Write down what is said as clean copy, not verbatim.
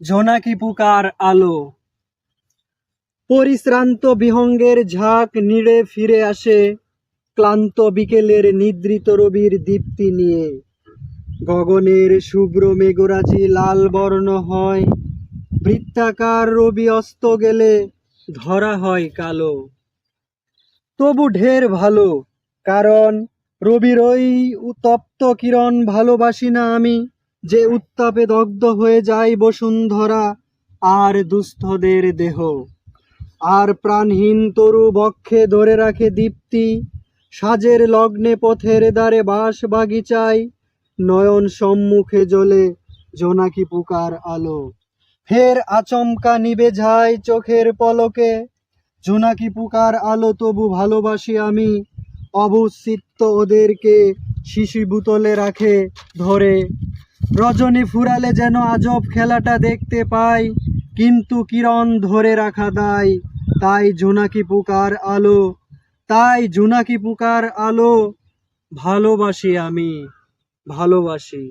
জোনাকি পোকার আলো। পরিশ্রান্ত বিহঙ্গের ঝাঁক নিড়ে ফিরে আসে ক্লান্ত বিকেলের নিদ্রিত রবির দীপ্তি নিয়ে। গগনের শুভ্র মেঘরাজি লাল বর্ণ হয়, বৃত্তাকার রবি অস্ত গেলে ধরা হয় কালো। তবু ঢের ভালো, কারণ রবির ওই উত্তপ্ত কিরণ ভালোবাসি না আমি, যে উত্তাপে দগ্ধ হয়ে যায় বসুন্ধরা আর দুস্থদের দেহ। আর প্রাণহীন তরু বক্ষে ধরে রাখে দীপ্তি, সাজের লগ্নে পথের দ্বারে বাঁশ বাগিচায় নয়ন সম্মুখে জ্বলে জোনাকি পোকার আলো। ফের আচমকা নিবে যায় চোখের পলকে, জোনাকি পোকার আলো তবু ভালোবাসি আমি। অবুঝ চিত্ত ওদেরকে শিশি বোতলে রাখে ধরে, রজনী ফুরালে যেন আজব খেলাটা দেখতে পাই, কিন্তু কিরণ ধরে রাখা দায়। তাই জোনাকি পোকার আলো, তাই জোনাকি পোকার আলো ভালোবাসি আমি, ভালোবাসি।